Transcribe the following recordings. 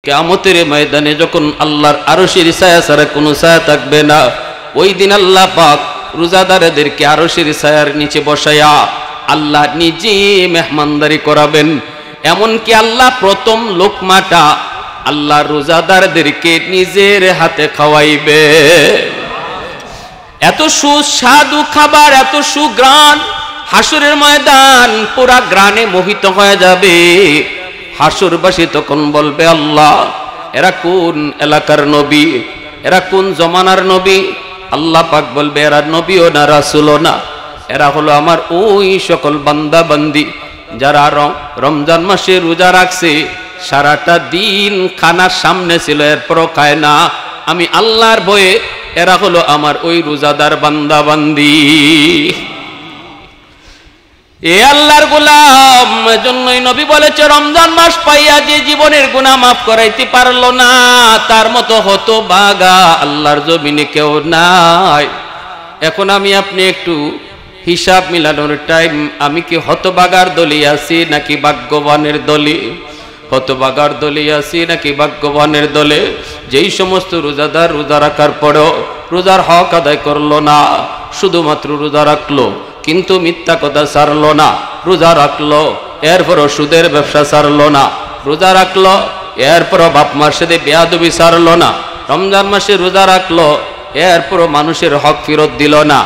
কিয়ামতের ময়দানে যখন আল্লাহর আরশের ছায়া ছাড়া কোনো ছায়া থাকবে না, ওই দিন আল্লাহ পাক রোজাদারদেরকে আরশের ছায়ার নিচে বসায়া আল্লাহ নিজে মেহমানদারি করাবেন। এমনকি আল্লাহ প্রথম লোকমাটা আল্লাহ রোজাদারদেরকে নিজের হাতে খাওয়াইবে। এত সুস্বাদু খাবার, এত সুগ্রাণ, হাসরের ময়দান পুরা গ্রানে মোহিত হয়ে যাবে। হাসরবাসী তখন বলবে, আল্লাহ এরা কোন এলাকার নবী, এরা কোন জমানার নবী? আল্লাহ পাক বলবে, এরা নবীও না রাসূলও না, এরা হলো আমার ওই সকল বান্দা বান্দি যারা রমজান মাসে রোজা রাখছে, সারাটা দিন খানার সামনে ছিল এরপরও খায় না। আমি আল্লাহর ভয়ে এরা হলো আমার ওই রোজাদার বান্দা বান্দি। এ আল্লাহর গোলাম, এজন্যই নবী বলেছে, রমজান মাস পাইয়া যে জীবনের গুনাহ মাফ করাইতে পারলো না, তার মতো হতভাগা আল্লাহর জমিনে কেউ নাই। এখন আমি আপনি একটু হিসাব মিলানোর টাইম। আমি কি হতভাগার দলে আছি নাকি ভাগ্যবানের দলে? হতভাগার দলে আছি নাকি ভাগ্যবানের দলে? যেই সমস্ত রোজাদার রোজা রাখার পরেও রোজার হক আদায় করলো না, শুধুমাত্র রোজা রাখলো কিন্তু মিথ্যা কথা ছাড়লো না, রোজা রাখলো এরপরও সুদের ব্যবসা ছাড়লো না, রোজা রাখলো এরপরও বাপ মার সাথে বেয়াদবি ছাড়লো না, রমজান মাসে রোজা রাখলো এরপরও মানুষের হক ফেরত দিল না,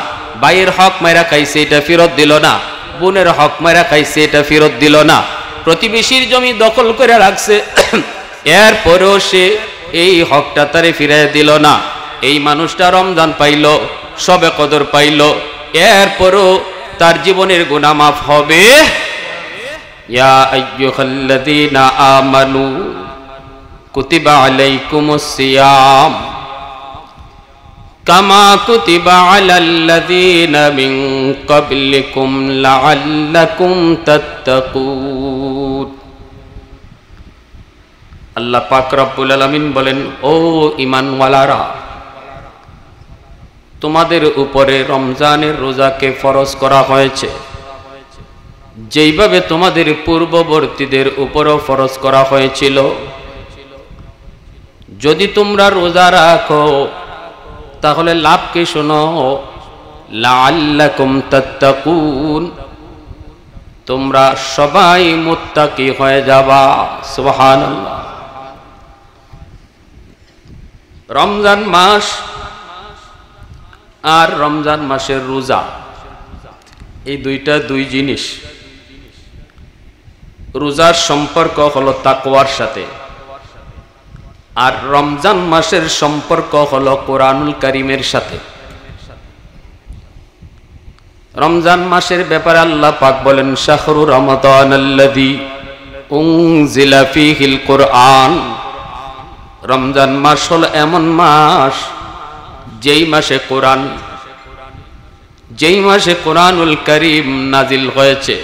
ভাইয়ের হক মাইরা খাইছে এটা ফেরত দিল না, বোনের হক মাইরা খাইছে এটা ফেরত দিল না, প্রতিবেশীর জমি দখল করে রাখছে এরপরেও সে এই হকটা তারে ফিরাই দিল না। এই মানুষটা রমজান পাইল, সবে কদর পাইল, এরপরও তার জীবনের গুনাহ মাফ হবে। ইয়া আইয়ুহাল্লাযীনা আমানু কুতিবা আলাইকুমুস সিয়াম কামা কুতিবা আলাল্লাযীনা মিন ক্বাবলিকুম লাআল্লাকুম তাত্তাকুন। আল্লাহ পাক রব্বুল আলামিন বলেন, ও ঈমানওয়ালারা, তোমাদের উপরে রমজানের রোজাকে ফরজ করা হয়েছে যেইভাবে তোমাদের পূর্ববর্তীদের উপরও ফরজ করা হয়েছিল। যদি তোমরা রোজা রাখো তাহলে লাভ কি শোনো, লাআল্লাকুম তাত্তাকুন, তোমরা সবাই মুত্তাকি হয়ে যাবা। সুবহানাল্লাহ। রমজান মাস আর রমজান মাসের রোজা এই দুইটা দুই জিনিস। রোজার সম্পর্ক হলো তাকওয়ার সাথে, আর রমজান মাসের সম্পর্ক হলো কোরআনুল কারীমের সাথে। রমজান মাসের ব্যাপারে আল্লাহ পাক বলেন, শাহরু রমাদানাল্লাযী উনজিলা ফীহিল কুরআন। রমজান মাস হলো এমন মাস যেই মাসে কোরআনুল কারীম নাজিল হয়েছে।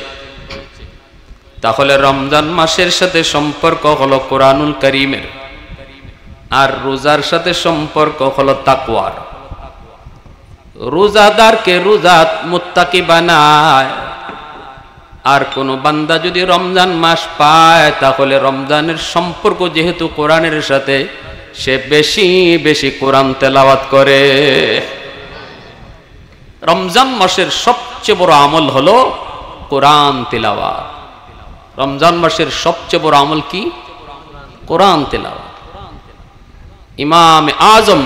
তাহলে রমজান মাসের সাথে সম্পর্ক হলো কোরআনুল কারীমের, আর রোজার সাথে সম্পর্ক হলো তাকওয়ার। রোজাদারকে রোজাত মুত্তাকি বানায়। আর কোন বান্দা যদি রমজান মাস পায় তাহলে রমজানের সম্পর্ক যেহেতু কোরআনের সাথে, সে বেশি বেশি কোরআন তেলাওয়াত করে। রমজান মাসের সবচেয়ে বড় আমল হলো কোরআন তিলাওয়াত। রমজান মাসের সবচেয়ে বড় আমল কি? কোরআন তিলাওয়াত। ইমাম আজম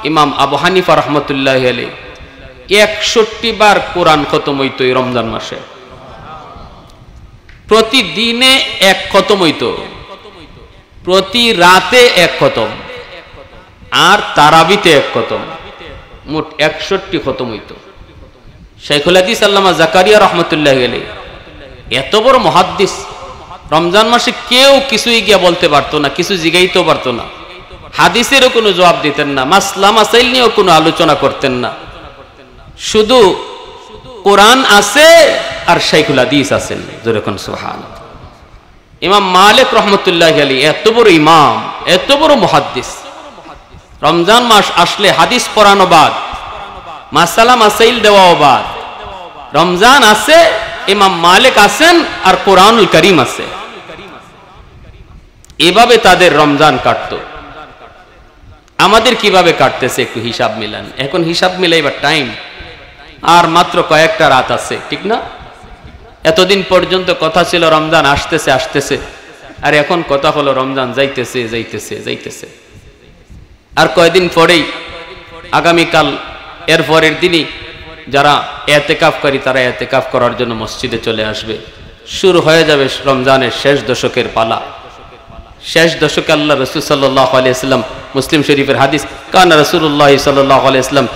ইমাম আবু হানিফা রহমতুল্লাহি আলাইহি 61 বার কোরআন খতম হইত এই রমজান মাসে। প্রতিদিনে এক খতম হইত, প্রতি রাতে এক খতম, আর তারাবিতে এক খতম, মোট 61 খতম হইত। শাইখুল হাদিস আল্লামা জাকারিয়া রহমতুল্লাহি আলাইহি এত বড় মুহাদ্দিস, রমজান মাসে কেউ কিছুই গিয়া বলতে পারতো না, কিছু জিগাইতেও পারতো না, হাদিসেরও কোনো জবাব দিতেন না, মাসলা মাসাইল নিয়েও কোনো আলোচনা করতেন না। শুধু কোরআন আছে আর শাইখুল হাদিস আছেন। যেরকম সুবহানাল্লাহ। ইমাম মালিক রহমতুল্লাহি আলাইহি এত বড় ইমাম, এত বড় মুহাদ্দিস, রমজান মাস আসলে হাদিস পড়ানো বাদ, মাসালা মাসাইল দেওয়াও বাদ। রমজান আছে, ইমাম মালিক আছেন, আর কোরআনুল কারীম আছে। এভাবে তাদের রমজান কাটতো। আমাদের কিভাবে কাটতেছে একটু হিসাব মিলান। এখন হিসাব মিলাইবার টাইম, আর মাত্র কয়েকটা রাত আছে, ঠিক না? এতদিন পর্যন্ত কথা ছিল রমজান আসতেছে আসতেছে, আর এখন কথা হলো রমজান যাইতেছে যাইতেছে যাইতেছে। আর কয়দিন পরেই আগামীকাল এর পরের দিনই যারা এতেকাফকারী তারা এতেকাফ করার জন্য মসজিদে চলে আসবে। শুরু হয়ে যাবে রমজানের শেষ দশকের পালা। শেষ দশকে আল্লাহ রাসূল সাল্লাল্লাহু আলাইহি ওয়াসাল্লাম, মুসলিম শরীফের হাদিস, কানা রাসূলুল্লাহ সাল্লাল্লাহু আলাইহি ওয়াসাল্লাম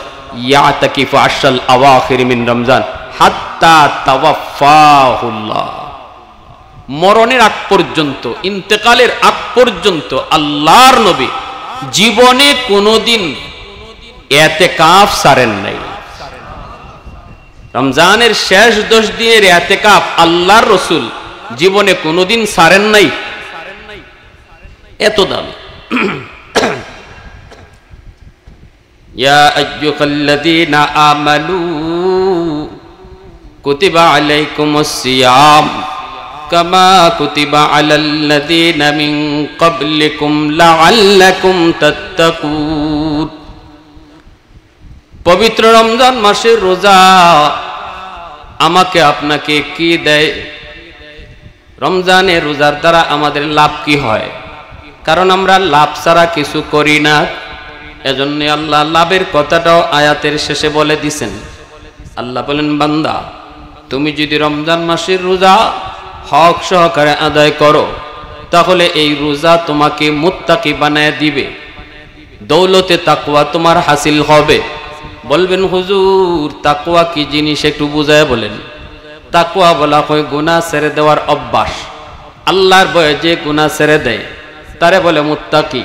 ইয়াতাকিফু আশরাল আওয়াখির মিন রমজান হাত্তা তাওয়াফাহুল্লাহ। মরণের আগ পর্যন্ত, ইন্তেকালের আগ পর্যন্ত আল্লাহর নবী জীবনে কোনোদিন এতেকাফ সারেন নাই। রমজানের শেষ 10 দিনের এতেকাফ আল্লাহর রাসূল জীবনে কোনোদিন সারেন নাই। এত দাম। ইয়া আইয়ুহাল্লাযীনা আমানু কুতিবা আলাইকুমুস সিয়াম কামা কুতিবা আলাল্লাযীনা মিন ক্বাবলিকুম লাআল্লাকুম তাত্তাকুন। পবিত্র রমজান মাসের রোজা আমাকে আপনাকে কি দেয়? রমজানের রোজার দ্বারা আমাদের লাভ কি হয়? কারণ আমরা লাভ ছাড়া কিছু করি না। এজন্য আল্লাহ লাভের কথাটাও আয়াতের শেষে বলে দিছেন। আল্লাহ বলেন, বান্দা তুমি যদি রমজান মাসের রোজা হক সহকারে আদায় করো তাহলে এই রোজা তোমাকে মুত্তাকি বানায় দিবে, দৌলতে তাকওয়া তোমার হাসিল হবে। বলবেন হুজুর তাকওয়া কি জিনিস একটু বুঝায় বলেন। তাকওয়া বলা হয় গুনাহ ছেড়ে দেওয়ার অভ্যাস। আল্লাহর ভয়ে যে গুনাহ ছেড়ে দেয় তারে বলে মুত্তাকি।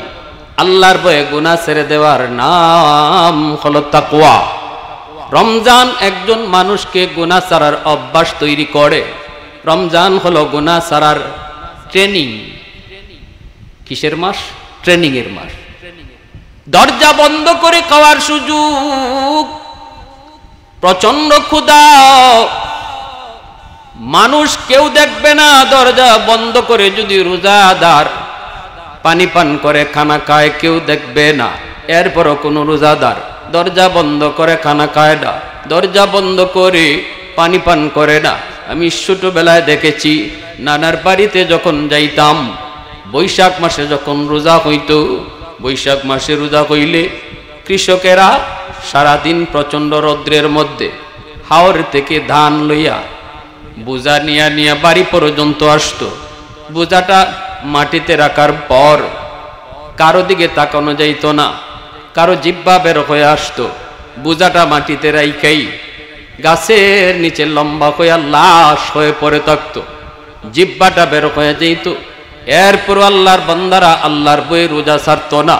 আল্লাহর ভয়ে গুনাহ ছেড়ে দেওয়ার নাম হলো তাকওয়া। রমজান একজন মানুষকে গুনাহ ছাড়ার অভ্যাস তৈরি করে। রমজান হলো গুনাহ ছাড়ার ট্রেনিং। কিসের মাস? ট্রেনিং এর মাস। দরজা বন্ধ করে খাওয়ার সুযোগ, প্রচন্ড ক্ষুধা, মানুষ কেউ দেখবে না, দরজা বন্ধ করে যদি রোজাদার পানি পান করে খানা খায় কেউ দেখবে না। এরপরও কোনো রোজাদার দরজা বন্ধ করে খানা খায় না, দরজা বন্ধ করে পানি পান করে না। আমি ছোটবেলায় দেখেছি নানার বাড়িতে যখন যাইতাম, বৈশাখ মাসে যখন রোজা হইতো, বৈশাখ মাসে রোজা হইলে কৃষকেরা সারাদিন প্রচন্ড রৌদ্রের মধ্যে হাওর থেকে ধান লইয়া বোঝা নিয়া নিয়া বাড়ি পর্যন্ত আসতো। বোঝাটা মাটিতে রাখার পর কারো দিকে তাকানো যাইতো না, কারো জিহ্বা বের হয়ে আসতো। বোঝাটা মাটিতে রাইখাই গাছের নিচে লম্বা হইয়া লাশ হয়ে পড়ে থাকতো, জিহ্বাটা বের হয়ে যেত। এরপর আল্লাহর বান্দারা আল্লাহর বই রোজা ছাড়তো না।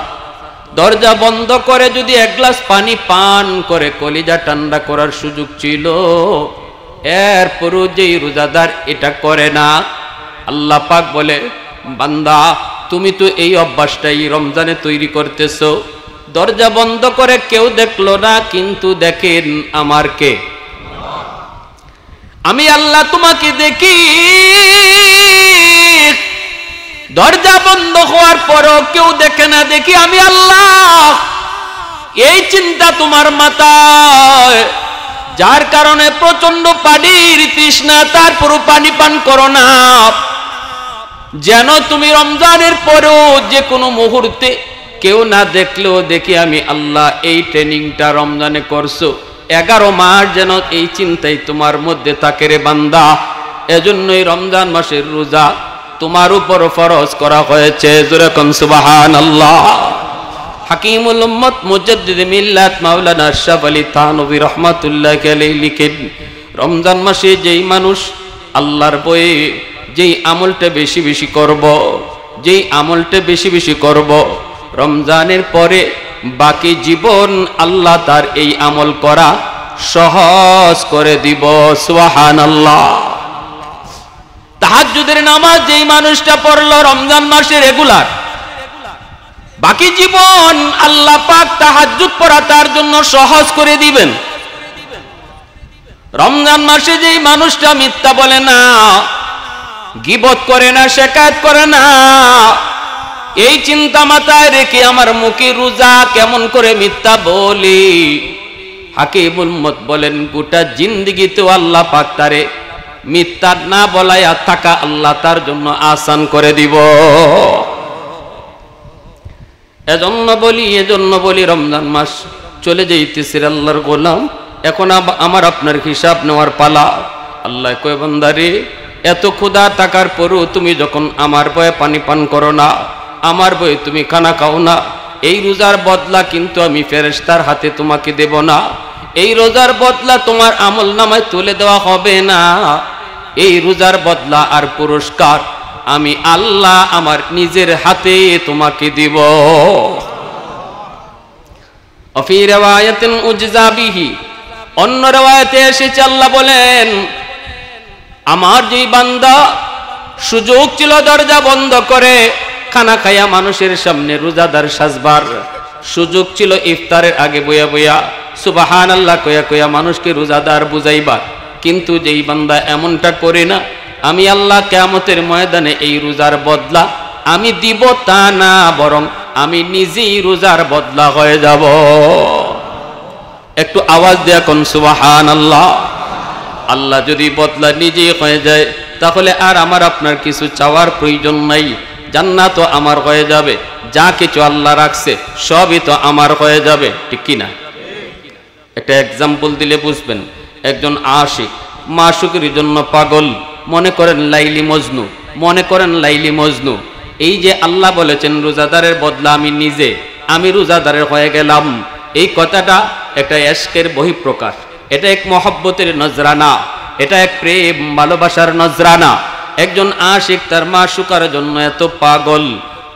দরজা বন্ধ করে যদি এক গ্লাস পানি পান করে কলিজা ঠান্ডা করার সুযোগ ছিল। এরপরও যেই রোজাদার এটা করে না, আল্লাহ পাক বলে, বান্দা তুমি তো এই অভ্যাসটাই রমজানে তৈরি করতেছো। দরজা বন্ধ করে কেউ দেখলো না, কিন্তু দেখেন আমার কে? আমি আল্লাহ তোমাকে দেখি। দরজা বন্ধ হওয়ার পরও কেউ দেখে না, দেখি আমি আল্লাহ। এই চিন্তা তোমার মাথায়, যার কারণে প্রচন্ড পানির তৃষ্ণা, তারপরও পানি পান করো না। যেন তুমি রমজানের পরেও যে কোনো মুহূর্তে কেউ না দেখলেও দেখি আমি আল্লাহ। এই ট্রেনিংটা রমজানে করছো, 11 মাস যেন এই চিন্তাই তোমার মধ্যে থাকে রে বান্দা। এজন্যই রমজান মাসের রোজা তোমার উপর ফরজ করা হয়েছে। জোরে কোন সুবহানাল্লাহ। হাকিমুল উম্মত মুজাদ্দিদ মিল্লাত মাওলানা আশরাফ আলী থানভী রাহমাতুল্লাহি আলাইহি লিখেন, রমজান মাসে যেই মানুষ আল্লাহর ভয়ে যেই আমলটা বেশি বেশি করব, যেই আমলটা বেশি বেশি করব, রমজানের পরে বাকি জীবন আল্লাহ তার এই আমল করা সহজ করে দিব। সুবহানাল্লাহ। তাহাজ্জুদের নামাজ যেই মানুষটা পড়লো রমজান মাসে রেগুলার, বাকি জীবন আল্লাহ পাক তাহাজ্জুদ পড়া তার জন্য সহজ করে দিবেন। রমজান মাসে যেই মানুষটা মিথ্যা বলে না, গীবত করে না, শিকায়ত করে না, এই চিন্তা মাথায় রেখে আমার মুখে রোজা কেমন করে মিথ্যা বলি। হাকিমুল মত বলেন গোটা জিন্দেগিতেও আল্লাহ পাক তারে মিথ্যা না বলাইয়া থাকা আল্লাহ তার জন্য আসান করে দিব। এজন্য বলি রমজান মাস চলে যাইতেছে আল্লাহর গোলাম, এখন আমার আপনার হিসাব নেওয়ার পালা। আল্লাহ কয় বান্দারে, এত ক্ষুধা থাকার পরও তুমি যখন আমার ভয়ে পানি পান করো না, আমার ভয়ে তুমি খানা খাও না, এই রোজার বদলা কিন্তু আমি ফেরেশতার হাতে তোমাকে দেব না। এই রোজার বদলা তোমার আমল নামায় তুলে দেওয়া হবে না। এই রোজার বদলা আর পুরস্কার আমি আল্লাহ আমার নিজের হাতে তোমাকে দিব। অফি রিওয়ায়াতিন উজজা বিহি, অন্য রিওয়ায়াতে এসেছে আল্লাহ বলেন আমার যেই বান্দা সুযোগ ছিল দরজা বন্ধ করে খানা খায়া মানুষের সামনে রোজাদার সাজবার, সুযোগ ছিল ইফতারের আগে বইয়া বইয়া সুবহানাল্লাহ কয়া কয়া মানুষকে রোজাদার বুঝাইবার, কিন্তু যেই বান্দা এমনটা করে না, আমি আল্লাহ কিয়ামতের ময়দানে এই রোজার বদলা আমি দিব তা না, বরং আমি নিজেই রোজার বদলা হয়ে যাব। একটু আওয়াজ দেয়া কোন সুবহানাল্লাহ। আল্লাহ যদি বদলা নিজেই হয়ে যায় তাহলে আর আমার আপনার কিছু চাওয়ার প্রয়োজন নাই। জান্নাত তো আমার হয়ে যাবে, যা কিছু আল্লাহ রাখছে সবই তো আমার হয়ে যাবে, ঠিক কি না? একটা এক্সাম্পল দিলে বুঝবেন। একজন আশিক মাশুকের জন্য পাগল, মনে করেন লাইলি মজনু। এই যে আল্লাহ বলেছেন রোজাদারের বদলা আমি রোজাদারের হয়ে গেলাম, এই কথাটা একটা ইশকের বহিঃপ্রকাশ, এটা এক মহব্বতের নজরানা, এটা এক প্রেম ভালোবাসার নজরানা। একজন আশিক তার মাশুকার জন্য এত পাগল,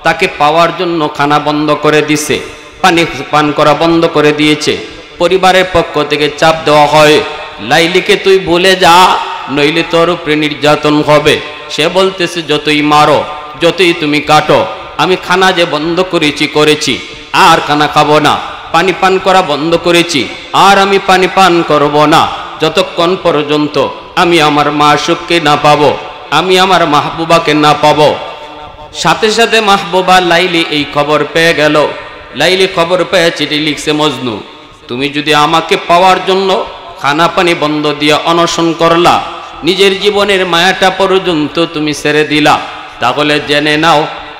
তাকে পাওয়ার জন্য খানা বন্ধ করে দিছে, পানি পান করা বন্ধ করে দিয়েছে। পরিবারের পক্ষ থেকে চাপ দেওয়া হয়, লাইলিকে তুই ভুলে যা, নইলে তোর উপরে নির্যাতন হবে। সে বলতেছে যতই মারো, যতই তুমি কাটো, আমি খানা যে বন্ধ করেছি আর খানা খাবো না, পানি পান করা বন্ধ করেছি আর আমি পানি পান করব না, যতক্ষণ পর্যন্ত আমি আমার মাশুককে না পাবো, আমি আমার মাহবুবাকে না পাবো। সাথে সাথে মাহবুবা লাইলি এই খবর পেয়ে গেল। লাইলি খবর পেয়ে চিঠি লিখছে, মজনু তুমি যদি আমাকে পাওয়ার জন্য খানা পানি বন্ধ দিয়ে অনশন করলা, নিজের জীবনের মায়াটা পর্যন্ত তুমি ছেড়ে দিলা, তাহলে জেনে নাও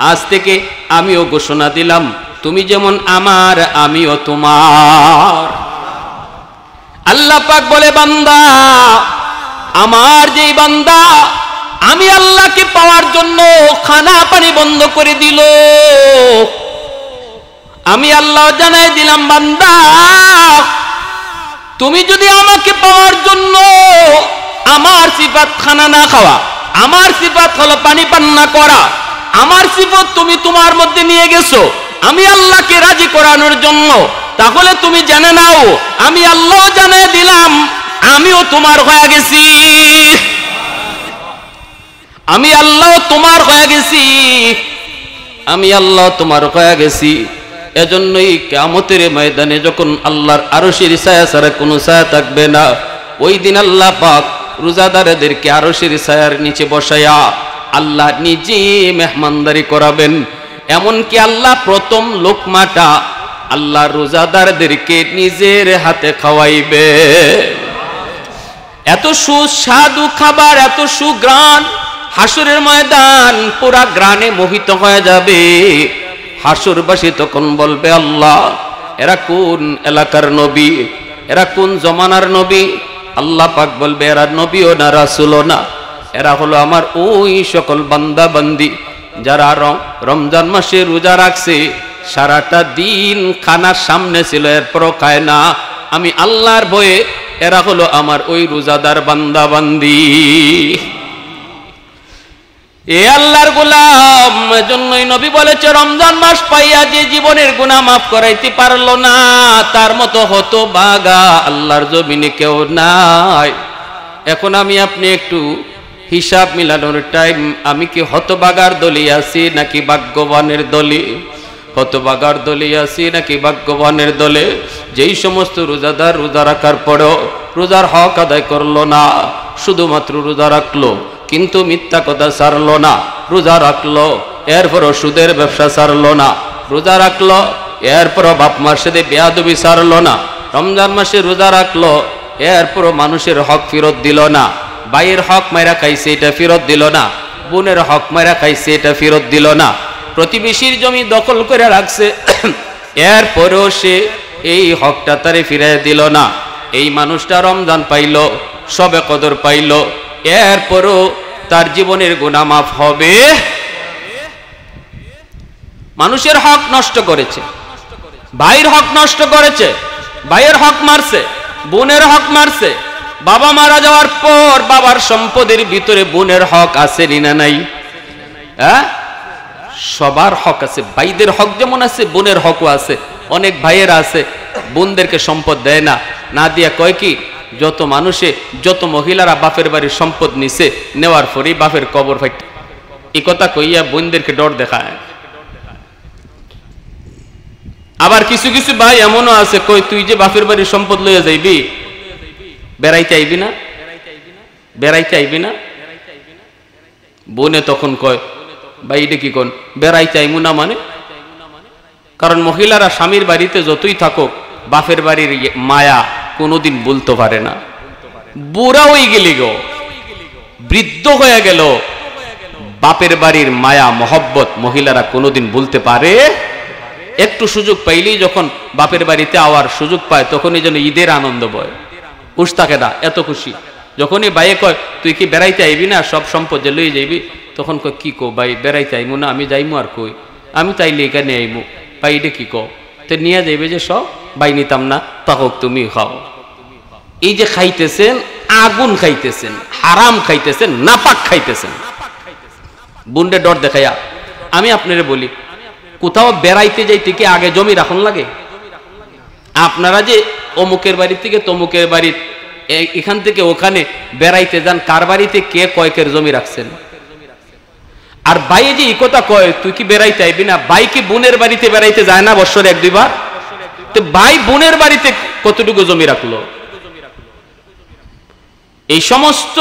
আজ থেকে আমিও ঘোষণা দিলাম, তুমি যেমন আমার আমিও তোমার। আল্লাহ পাক বলে বান্দা, আমার যেই বান্দা আমি আল্লাহকে পাওয়ার জন্য খানা পানি বন্ধ করে দিল, আমি আল্লাহ জানাই দিলাম বান্দা তুমি যদি আমাকে পাওয়ার জন্য আমার সিফাত খানা না খাওয়া, আমার সিফাত হলো পানি পান না করা, আমার সিফাত তুমি তোমার মধ্যে নিয়ে গেছো আমি আল্লাহকে রাজি করানোর জন্য, তাহলে তুমি জেনে নাও আমি আল্লাহ জানাই দিলাম আমিও তোমার হয়ে গেছি, আমি আল্লাহ তোমার হয়ে গেছি, আমি আল্লাহ তোমার হয়ে গেছি। এজন্যই কিয়ামতের ময়দানে যখন আল্লাহর আরশের ছায়া ছাড়া কোনো ছায়া থাকবে না, ওই দিন আল্লাহ পাক রোজাদারদেরকে আরশের ছায়ার নিচে বসায়া আল্লাহ নিজে মেহমানদারি করাবেন। এমনকি আল্লাহ প্রথম লোকমাটা আল্লাহ রোজাদারদেরকে নিজের হাতে খাওয়াইবে। এত সুস্বাদু খাবার, এত সুগ্রাণ, হাসরের ময়দান পুরা গ্রানে মোহিত হয়ে যাবে। হাসরবাসী তখন বলবে আল্লাহ এরা কোন এলাকার নবী, এরা কোন জমানার নবী? আল্লাহ পাক বলবে এরা নবীও না রাসূলও না, এরা হলো আমার ওই সকল বান্দা বান্দি যারা রমজান মাসে রোজা রাখছে, সারাটা দিন খানার সামনে ছিল এরপরও খায় না, আমি আল্লাহর ভয়ে এরা হলো আমার ওই রোজাদার বান্দা বান্দি। এ আল্লাহর গোলাম, এজন্যই নবী বলেছে রমজান মাস পাইয়া যে জীবনের গুনাহ মাফ করাইতে পারলো না তার মতো হতভাগা আল্লাহর জমিনে কেউ নাই। এখন আমি আপনি একটু হিসাব মিলানোর টাইম, আমি কি হতভাগার দলে আছি নাকি ভাগ্যবানের দলে? হতভাগার দলে আছি নাকি ভাগ্যবানের দলে? যেই সমস্ত রোজাদার রোজা রাখার পরেও রোজার হক আদায় করলো না, শুধুমাত্র রোজা রাখলো কিন্তু মিথ্যা কথা ছাড়লো না, রোজা রাখলো এরপরও সুদের ব্যবসা ছাড়লো না, রোজা রাখলো, এরপরও বাপ মার সাথে বেয়াদবি ছাড়লো না, রমজান মাসে রোজা রাখলো, এরপরও মানুষের হক ফেরত দিল না, ভাইয়ের হক মাইরা খাইছে এটা ফেরত দিল না, বোনের হক মাইরা খাইছে এটা ফেরত দিল না, প্রতিবেশীর জমি দখল করে রাখছে, এরপরেও সে এই হকটা তারে ফিরাই দিল না। এই মানুষটা রমজান পাইল, সবে কদর পাইল, এরপরও তার জীবনের গুনাহ মাফ হবে? মানুষের হক নষ্ট করেছে, ভাইয়ের হক নষ্ট করেছে, ভাইয়ের হক মারছে, বোনের হক মারছে, বাবা মারা যাওয়ার পর বাবার সম্পদের ভিতরে বোনের হক আছে না নাই? হ্যাঁ, সবার হক আছে, ভাইদের হক যেমন আছে বোনের হকও আছে। অনেক ভাইয়েরা আছে বোনদেরকে সম্পদ দেয় না, না দিয়া কয় কি, যত মানুষে যত মহিলারা বাপের বাড়ির সম্পদ নিছে, নেওয়ার পরেই বাপের কবর ফাইট, এই কথা কইয়া বোনদেরকে ডর দেখায়। আবার কিছু কিছু ভাই এমনও আছে কই, তুই যে বাপের বাড়ির সম্পদ লইয়া যাইবি, বেড়াইতে আইবি না, বেড়াইতে আইবি না? বোনে তখন কয়, ভাই এটা কি কোন বেড়াইতে আইমু না মানে? কারণ মহিলারা স্বামীর বাড়িতে যতই থাকুক বাপের বাড়ির মায়া কোনোদিন বলতে পারে না। বুড়া হয়ে গেলি গো, বৃদ্ধ হয়ে গেল, বাপের বাড়ির মায়া মহব্বত মহিলারা কোনোদিন বলতে পারে? একটু সুযোগ পাইলেই যখন বাপের বাড়িতে আওয়ার সুযোগ পায় তখনই যেন ঈদের আনন্দ বয়, উস থাকে না, এত খুশি। যখনই বাইয়ে কয় তুই কি বেড়াইতে আইবি না, সব সম্পদ যে লই যাইবি, তখন কয় কি কো ভাই, বেড়াইতে আইমু না, আমি যাইমু আর কই, আমি তাইলে এখানে আইমু। ভাই এটা কি কো, তো নিয়ে যাইবে যে সব, ভাই নিতাম না, তাহক তুমি খাও। এই যে খাইতেছেন, আগুন খাইতেছেন, হারাম খাইতেছেন, নাপাক খাইতেছেন। বুন্ডে ডর দেখাইয়া আমি আপনারে বলি, কোথাও বেড়াইতে যাইতে কি আগে জমি রাখুন লাগে? আপনারা যে অমুকের বাড়ি থেকে তমুকের বাড়ি, এখান থেকে ওখানে বেড়াইতে যান, কার বাড়িতে কে কয়েকের জমি রাখছেন? আর ভাই যে এই কথা কয় তুই কি বেড়াইতে আইবি না, ভাই কি বোনের বাড়িতে বেড়াইতে যায় না বছরে এক দুইবার? তো ভাই বোনের বাড়িতে কতটুকু জমি রাখলো? এই সমস্ত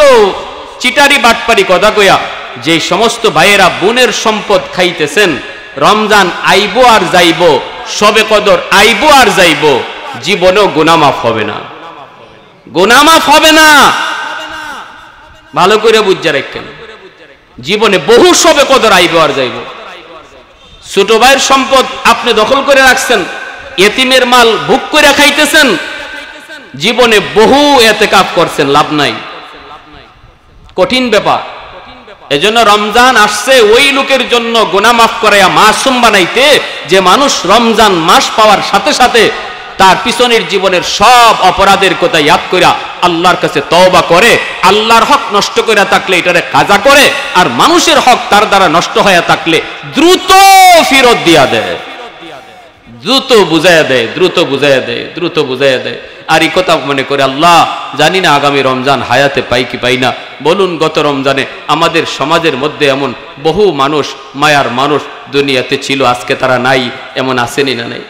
চিটারি বাটপারি কথা কইয়া যে সমস্ত ভাইয়েরা বোনের সম্পদ খাইতেছেন, রমজান আইবো আর যাইবো, সবে কদর আইবো আর যাইবো, জীবনেও গুনাহ মাফ হবে না, গুনাহ মাফ হবে না। ভালো করে বুঝা রাখেন, জীবনে বহু সবে কদর আইবো আর যাইবো। ছোট ভাইয়ের সম্পদ আপনি দখল করে রাখছেন, এতিমের মাল ভোগ করে খাইতেছেন, জীবনে বহু এতেকাফ করছেন, লাভ নাই, কঠিন ব্যাপার। এজন্য রমজান আসছে ওই লোকের জন্য গুনাহ মাফ করাইয়া মাসুম বানাইতে, যে মানুষ রমজান মাস পাওয়ার সাথে সাথে তার পিছনের জীবনের সব অপরাধের কথা ইয়াদ কইরা আল্লাহর কাছে তওবা করে, আল্লাহর হক নষ্ট কইরা থাকলে এটারে কাজা করে, আর মানুষের হক তার দ্বারা নষ্ট হয়ে থাকলে দ্রুত ফেরত দিয়া দেয়, দ্রুত বুঝাইয়া দেয়, দ্রুত বুঝাইয়া দেয়, দ্রুত বুঝাইয়া দেয়। আর এই কথা মনে করে আল্লাহ জানি না আগামী রমজান হায়াতে পাই কি পাই না। বলুন, গত রমজানে আমাদের সমাজের মধ্যে এমন বহু মানুষ, মায়ার মানুষ দুনিয়াতে ছিল, আজকে তারা নাই, এমন আসেনি না নাই?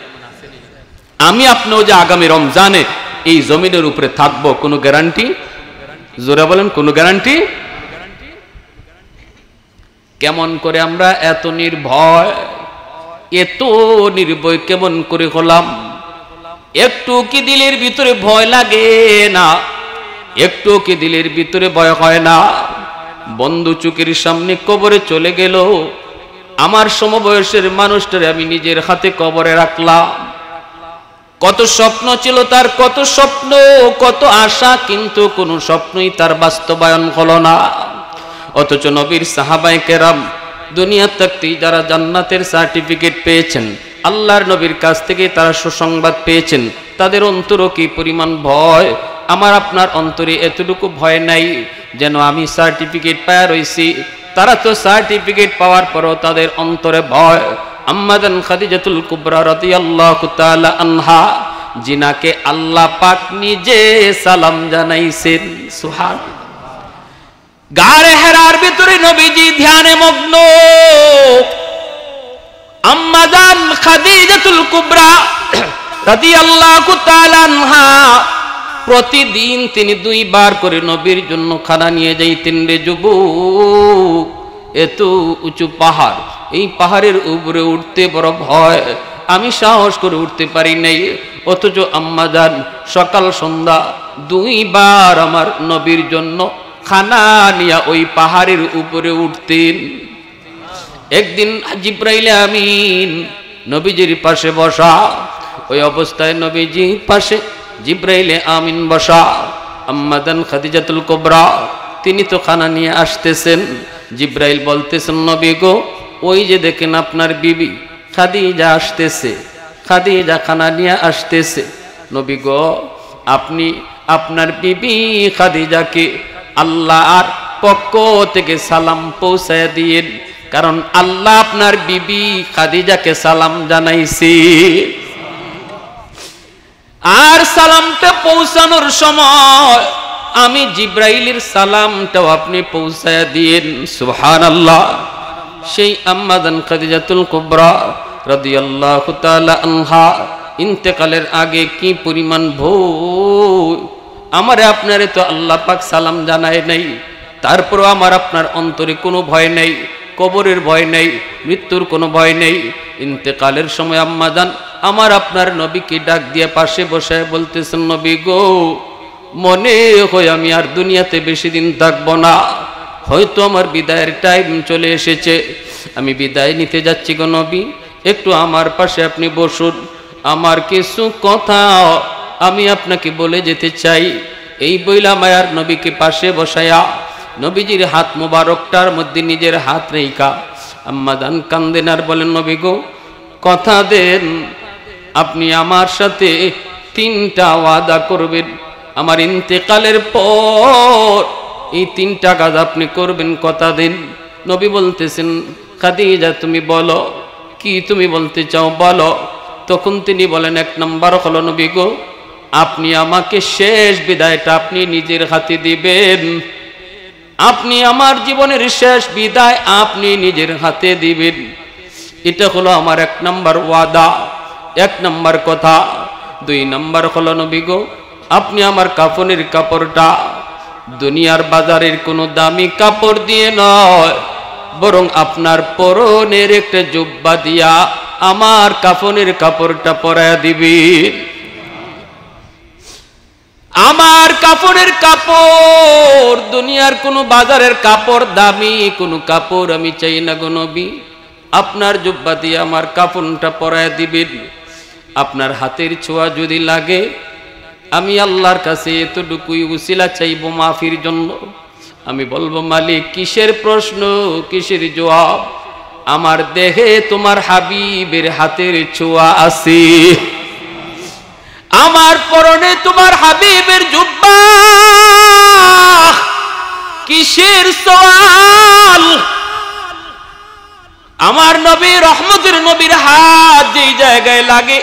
আমি আপনিও যে আগামী রমজানে এই জমিনের উপরে থাকবো, কোনো গ্যারান্টি? জোরে বলেন, কোনো গ্যারান্টি? কেমন করে আমরা এত নির্ভয়, এত নির্ভয় কেমন করে হলাম? একটু কি দিলের ভিতরে ভয় লাগে না? একটু কি দিলের ভিতরে ভয় হয় না? বন্ধু চোখের সামনে কবরে চলে গেল, আমার সমবয়সের মানুষটারে আমি নিজের হাতে কবরে রাখলাম। কত স্বপ্ন ছিল তার, কত স্বপ্ন, কত আশা, কিন্তু কোনো স্বপ্নই তার বাস্তবায়ন হলো না। অথচ নবীর সাহাবায়ে কেরাম দুনিয়া থাকতেই যারা জান্নাতের সার্টিফিকেট পেয়েছেন, আল্লাহর নবীর কাছ থেকে তারা সুসংবাদ পেয়েছেন, তাদের অন্তরও কি পরিমাণ ভয়? আমার আপনার অন্তরে এতটুকু ভয় নাই যেন আমি সার্টিফিকেট পাওয়া রইছি, তারা তো সার্টিফিকেট পাওয়ার পরও তাদের অন্তরে ভয়। আম্মাজান খাদিজাতুল কুবরা রাদিয়াল্লাহু তাআলা আনহা, জিনাকে আল্লাহ পাক নিজে সালাম জানাইছেন, সুবহানাল্লাহ। গারে হেরার ভিতরে নবীজি ধ্যানে মগ্ন, আম্মাজান খাদিজাতুল কুবরা রাদিয়াল্লাহু তাআলা আনহা প্রতিদিন তিনি 2 বার করে নবীর জন্য খানা নিয়ে যাইতেন। রে যুবক, এত উঁচু পাহাড় এই পাহাড়ের উপরে উঠতে বড় ভয়, আমি সাহস করে উঠতে পারি নাই। অথচ আম্মা জান সকাল সন্ধ্যা 2 বার আমার নবীর জন্য খানা নিয়ে ওই পাহাড়ের উপরে উঠতেন। একদিন জিব্রাইল আমিন নবীজির পাশে বসা, ওই অবস্থায় নবীজির পাশে জিব্রাইল আমিন বসা। আম্মা জান খাদিজাতুল কুবরা তিনি তো খানা নিয়ে আসতেছেন। জিব্রাইল বলতেছেন, নবী গো, ওই যে দেখেন আপনার বিবি খাদিজা আসতেছে, খাদিজা খানা নিয়ে আসতেছে। নবী গো, আপনি আপনার বিবি খাদিজাকে আল্লাহর পক্ষ থেকে সালাম পৌঁছায় দিয়েন, কারণ আল্লাহ আপনার বিবি খাদিজাকে সালাম জানাইছে। আর সালামটা পৌঁছানোর সময় আমি জিব্রাইলের সালামটাও আপনি পৌঁছায় দিয়েন। সুবহানাল্লাহ। সেই আম্মা জান খাদিজাতুল কুবরা রাদিয়াল্লাহু তাআলা আনহা ইন্তেকালের আগে কি পরিমাণ ভয়, আমারে আপনারে তো আল্লাহ পাক সালাম জানায় নাই, তারপরও আমার আপনার অন্তরে কোনো ভয় নেই, কবরের ভয় নেই, মৃত্যুর কোনো ভয় নেই। ইন্তেকালের সময় আম্মা জান আমার আপনার নবীকে ডাক দিয়ে পাশে বসায় বলতেছেন, নবী গো, মনে হয় আমি আর দুনিয়াতে বেশি দিন থাকবো না, হয়তো আমার বিদায়ের টাইম চলে এসেছে, আমি বিদায় নিতে যাচ্ছি গো নবী, একটু আমার পাশে আপনি বসুন, আমার কিছু কথা আমি আপনাকে বলে যেতে চাই। এই বইলা মায়ার নবীকে পাশে বসায়া নবীজির হাত মোবারকটার মধ্যে নিজের হাত রেখা আম্মা জান কান্দেন আর বলেন, নবী গো, কথা দেন আপনি আমার সাথে 3টা ওয়াদা করবেন, আমার ইন্তেকালের পর এই 3টা কাজ আপনি করবেন, কথা দিন। নবী বলতেছেন, খাদিজা তুমি বলো, কি তুমি বলতে চাও বলো। তখন তিনি বলেন, 1 নম্বর হলো নবী গো, আপনি আমাকে শেষ বিদায়টা আপনি নিজের হাতে দিবেন, আপনি আমার জীবনের শেষ বিদায় আপনি নিজের হাতে দিবেন। এটা হলো আমার 1 নম্বর ওয়াদা, 1 নম্বর কথা। 2 নম্বর হলো নবী গো, আপনি আমার কাফনের কাপড়টা দুনিয়ার বাজারের কোনো দামি কাপড় দিয়ে নয়, বরং আপনার পরনের একটা জুব্বা দিয়া আমার কাফনের কাপড়টা পরায়া দিবেন। আমার কাপড়ের কাপড় দুনিয়ার কোনো বাজারের কাপড়, দামি কোনো কাপড় আমি চাই না গো নবী, আপনার জুব্বা দিয়ে আমার কাফনটা পরায়া দিবেন। আপনার হাতের ছোঁয়া যদি লাগে আমি আল্লাহর কাছে এতটুকুই উসিলা চাইব মাফির জন্য। আমি বলবো, মালিক কিসের প্রশ্ন, কিসের জবাব, আমার দেহে তোমার হাবিবের হাতের ছোঁয়া আছে, আমার পরনে তোমার হাবিবের জুব্বা, কিসের সওয়াল। আমার নবী রহমতের নবীর হাত যেই জায়গায় লাগে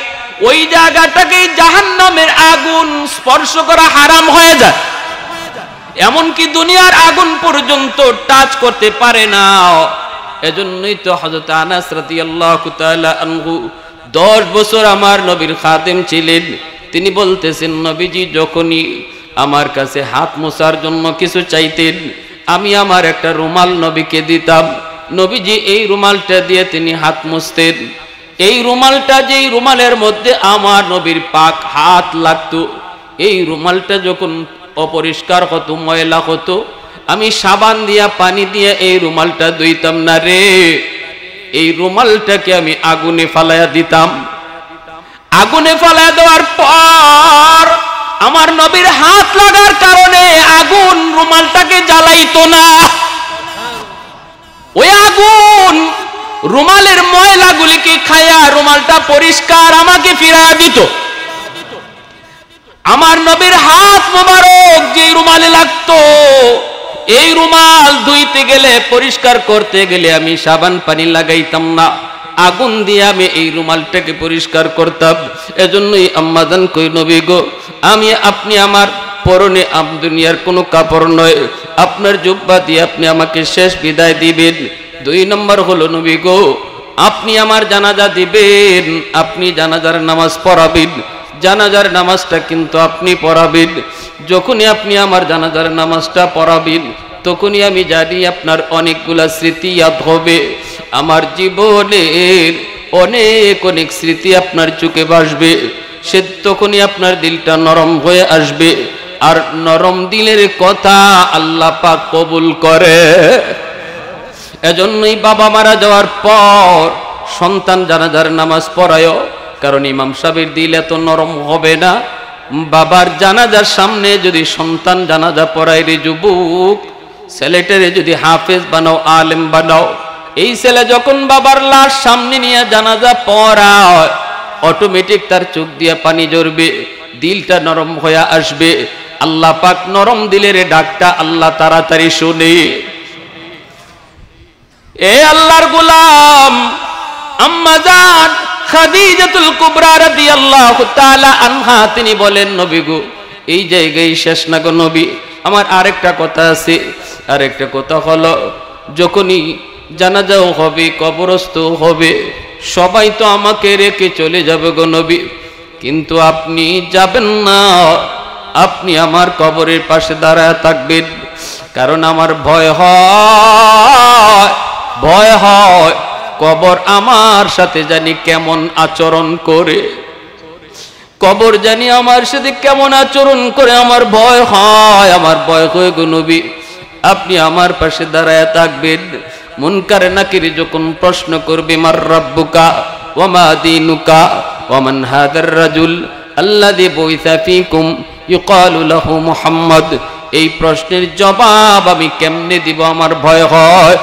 ওই জায়গাটাকে জাহান্নামের আগুন স্পর্শ করা হারাম হয়ে যায়, এমনকি দুনিয়ার আগুন পর্যন্ত টাচ করতে পারে না। এজন্যই তো হযরত আনাস রাদিয়াল্লাহু তাআলা আনহু 10 বছর আমার নবীর খাদেম ছিলেন। তিনি বলতেছেন, নবীজি যখনই আমার কাছে হাত মোছার জন্য কিছু চাইতেন আমি আমার একটা রুমাল নবীকে দিতাম, নবীজি এই রুমালটা দিয়ে তিনি হাত মুছতেন। এই রুমালটা, যেই রুমালের মধ্যে আমার নবীর পাক হাত লাগতো, এই রুমালটা যখন অপরিষ্কার হতো, ময়লা হতো, আমি সাবান দিয়া পানি দিয়া এই রুমালটা ধুইতাম না রে, এই রুমালটাকে আমি আগুনে ফালাইয়া দিতাম। আগুনে ফালাইয়া দেওয়ার পর আমার নবীর হাত লাগার কারণে আগুন রুমালটাকে জ্বালাইতো না, ওই আগুন রুমালের ময়লাগুলিকে খায়া রুমালটা পরিষ্কার আমাকে ফিরাইয়া দিত। আমার নবীর হাত মোবারক যে রুমালে লাগতো, এই রুমাল ধুইতে গেলে, পরিষ্কার করতে গেলে আমি সাবান পানি লাগাইতাম না, আগুন দিয়ে আমি এই রুমালটাকে পরিষ্কার করতাম। এজন্যই আম্মা জান কই, নবী গো, আপনি আমার পরনে দুনিয়ার কোনো কাপড় নয়, আপনার জুব্বা দিয়ে আপনি আমাকে শেষ বিদায় দিবেন। 2 নম্বর হলো নবী গো, আপনি আমার জানাজা দিবেন, আপনি জানাজার নামাজ পড়াবেন, জানাজার নামাজটা কিন্তু আপনি পড়াবেন। যখনই আপনি আমার জানাজার নামাজটা পড়াবেন তখনই আমি জানি আপনার অনেকগুলা স্মৃতি ইয়াদ হবে, আমার জীবনের অনেক অনেক স্মৃতি আপনার চোখে ভাসবে। সে তখনই আপনার দিলটা নরম হয়ে আসবে, আর নরম দিলের কথা আল্লাহ পাক কবুল করে। এজন্যই বাবা মারা যাওয়ার পর সন্তান জানাজার নামাজ পড়ায়, কারণ ইমাম সাহেবের দিল এত নরম হবে না। বাবার জানাজার সামনে যদি সন্তান জানাজা পড়ায়, রে যুবক, ছেলেটারে যদি হাফেজ বানাও, আলেম বানাও, এই ছেলে যখন বাবার লাশ সামনে নিয়ে জানাজা পড়ায়, অটোমেটিক তার চোখ দিয়ে পানি ঝরবে, দিলটা নরম হয়ে আসবে। আল্লাহ পাক নরম দিলের ডাকটা আল্লাহ তাড়াতাড়ি শুনে। এ আল্লাহর গোলাম, আম্মা জান খাদিজাতুল কুবরা রাদিয়াল্লাহু তাআলা আনহা তিনি বলেন, নবী গো, এই জায়গায় শেষ না গো নবী, আমার আরেকটা কথা আছে। আরেকটা কথা হলো, যখনই জানাজাও হবে, কবরস্থ হবে, সবাই তো আমাকে রেখে চলে যাবে গো নবী, কিন্তু আপনি যাবেন না, আপনি আমার কবরের পাশে দাঁড়ায় থাকবেন। কারণ আমার ভয় হয় কবর আমার সাথে জানি কেমন আচরণ করে, কবর জানি আমার সাথে কেমন আচরণ করে, আমার ভয় হয় গো নবী, আপনি আমার পাশে দাঁড়ায় থাকবেন। মুনকার নাকির যখন প্রশ্ন করবে, মার রাব্বুকা ওয়া মা দীনুকা ওয়া মান হাদার রাজুল আল্লাযী বুইসা ফীকুম ইউকালু লাহু মুহাম্মদ, এই প্রশ্নের জবাব আমি কেমনে দিব, আমার ভয় হয়।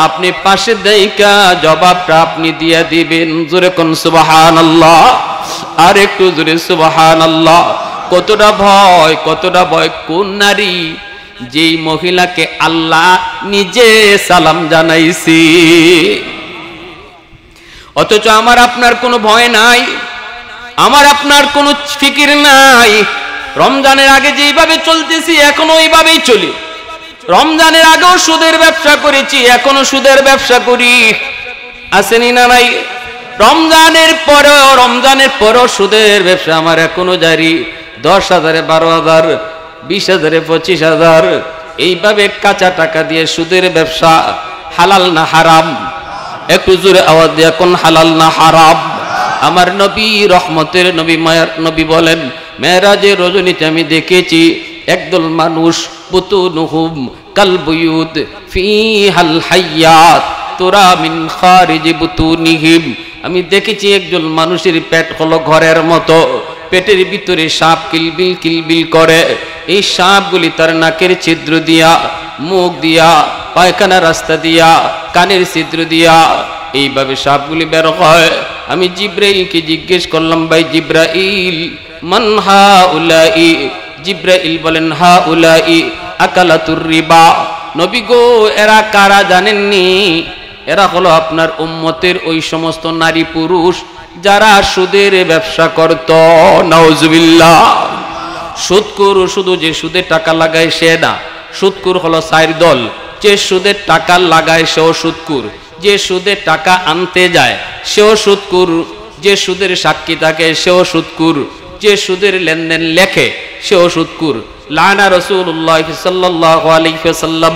আপনি পাশে দেইকা জবাবটা আপনি দিয়া দিবেন। জোরে কোন সুবহানাল্লাহ, আর একটু জোরে সুবহানাল্লাহ। কতটা ভয় কোন নারী, যেই মহিলাকে আল্লাহ নিজে সালাম জানাইছি, অথচ আমার আপনার কোনো ভয় নাই, আমার আপনার কোনো ফিকির নাই। রমজানের আগে যেইভাবে চলতেছি এখনো ওইভাবেই চলি। রমজানের আগেও সুদের ব্যবসা করেছি, এখনো সুদের ব্যবসা করি, আসেনি না নাই? রমজানের পরেও সুদের ব্যবসা আমার এখনো জারি। 10,000, 12,000, 20,000, 25,000, এইভাবে কাঁচা টাকা দিয়ে সুদের ব্যবসা। হালাল না হারাম? একটু জোরে আওয়াজ দিয়ে কোন হালাল না হারাম? আমার নবী, রহমতের নবী, মায়ার নবী বলেন, মেরাজের রজনীতে আমি দেখেছি একদল মানুষ, বুতুনুহুম কালবুয়ুত ফিহাল হাইয়াত তুরা মিন খারিজি বুতুনিহিম, আমি দেখেছি একজন মানুষের পেট হলো ঘরের মতো, পেটের ভিতরে সাপ কিলবিল কিলবিল করে। এই সাপগুলি তার নাকের ছিদ্র দিয়া, মুখ দিয়া, পায়খানা রাস্তা দিয়া, কানের ছিদ্র দিয়া এইভাবে সাপগুলি বের হয়। আমি জিব্রাইলকে জিজ্ঞেস করলাম, ভাই জিব্রাইল, মান হাউলাই? জিব্রাইল বলেন, হাউলাই আকালাতুর রিবা। নবী গো, এরা কারা জানেননি? এরা হলো আপনার উম্মতের ওই সমস্ত নারী পুরুষ যারা সুদের ব্যবসা করত। নাউজুবিল্লাহ। সুদকুর শুধু যে সুদের টাকা লাগায় সে না, সুদকুর হলো 4 দল। যে সুদের টাকা লাগায় সেও সুদকুর, যে সুদের টাকা আনতে যায় সেও সুদকুর, যে সুদের সাক্ষী থাকে সেও সুদকুর, যে সুদের লেনদেন লেখে সেও সুদকুর। লানা রাসূলুল্লাহ সাল্লাল্লাহু আলাইহি ওয়াসাল্লাম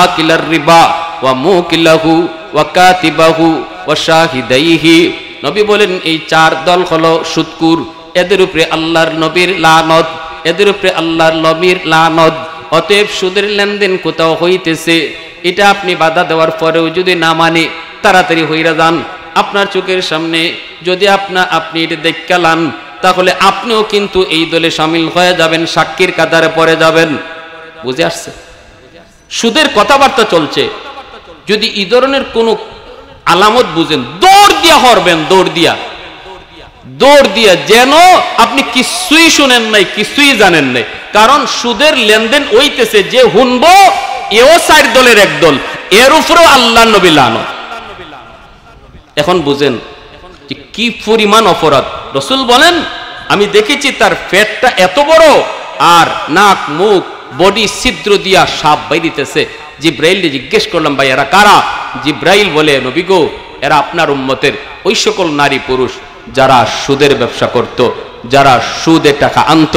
আকিলার রিবা ওয়া মুকিলাহু ওয়া কাতিবাহু ওয়া শাহিদাইহি। নবী বলেন, এই 4 দল হলো সুদকুর, এদের উপরে আল্লাহর নবীর লানত, এদের উপরে আল্লাহর নবীর লানত। অতএব সুদের লেনদেন কোথাও হইতেছে, এটা আপনি বাধা দেওয়ার পরেও যদি না মানে, তাড়াতাড়ি হইরা যান। আপনার চোখের সামনে যদি আপনি এটা দেখালান, তাহলে আপনিও কিন্তু এই দলে শামিল হয়ে যাবেন, সাক্ষীর কাতারে পড়ে যাবেন। বুঝে আসছে? সুদের কথাবার্তা চলছে, যদি এই ধরনের কোনো আলামত বুঝেন, দৌড় দিয়া হরবেন, দৌড় দিয়া, যেন আপনি কিছুই শুনেন নাই, কিছুই জানেন নাই। কারণ সুদের লেনদেন হইতেছে, যে হুনবো এও 4 দলের এক দল, এর উপরেও আল্লাহ নবী লানত। এখন বুঝেন যে কি পরিমাণ অপরাধ। রাসূল বলেন, আমি দেখেছি তার পেটটা এত বড়, আর নাক মুখ বডি ছিদ্র দিয়া সাপ বাইরিতেছে। জিব্রাইল জিজ্ঞেস করলাম, ভাই এরা কারা? জিব্রাইল বলে, নবী গো, এরা আপনার উম্মতের ওই সকল নারী পুরুষ যারা সুদের ব্যবসা করত, যারা সুদের টাকা আনত,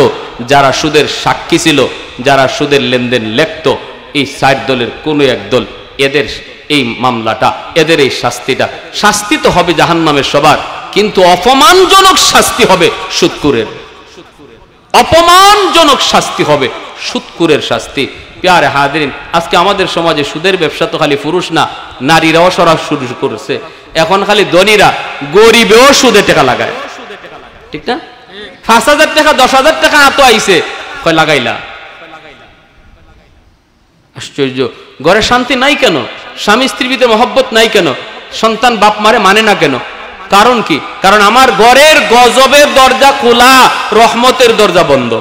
যারা সুদের সাক্ষী ছিল, যারা সুদের লেনদেন লেখত। এই 4 দলের কোনো এক দল এদের এই মামলাটা, এদের এই শাস্তি তো হবে জাহান্নামের সবার, কিন্তু অপমানজনক শাস্তি হবে সুদখোরের। অপমানজনক শাস্তি হবে সুদখোরের শাস্তি। প্যারে হাজিরিন, আজকে আমাদের সমাজে সুদের ব্যবসা তো খালি পুরুষ না, নারীরাও সরা শুরু করেছে। এখন খালি ধনীরা, গরিবেও সুদে টাকা লাগায়, ঠিক না? 5,000 টাকা 10,000 টাকা হাতে আইছে, কয় লাগাইলা। আশ্চর্য। ঘরে শান্তি নাই কেন? স্বামী স্ত্রীর ভিতরে মহব্বত নাই কেন? সন্তান বাপ মারে মানে না কেন? কারণ কি? কারণ আমার ঘরের গজবের দরজা খোলা, রহমতের দরজা বন্ধ।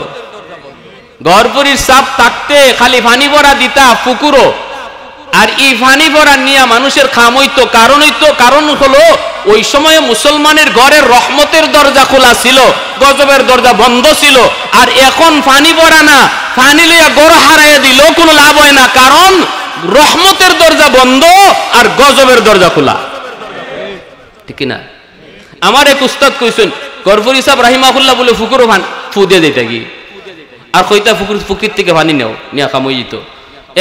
ঘরপুরির সাপ থাকতে খালি পানি ভরা দিতা পুকুরো, আর এই পানি ভরা নিয়ে মানুষের খাম হইতো। কারণ হলো ওই সময়ে মুসলমানের ঘরের রহমতের দরজা খোলা ছিল, গজবের দরজা বন্ধ ছিল। আর এখন পানি ভরা না, পানি লইয়া গড় হারাইয়া দিল কোনো লাভ হয় না, কারণ রহমতের দরজা বন্ধ আর গজবের দরজা খোলা, ঠিক না? আমার এক উস্তাদ কইছেন, গরফুরি সাহেব রাহিমাহুল্লাহ বলে ফুকুরও ফু দিয়ে দিতে গিয়ে, আর কইতা ফুকির থেকে পানি নেও নিয়া খামই যেত।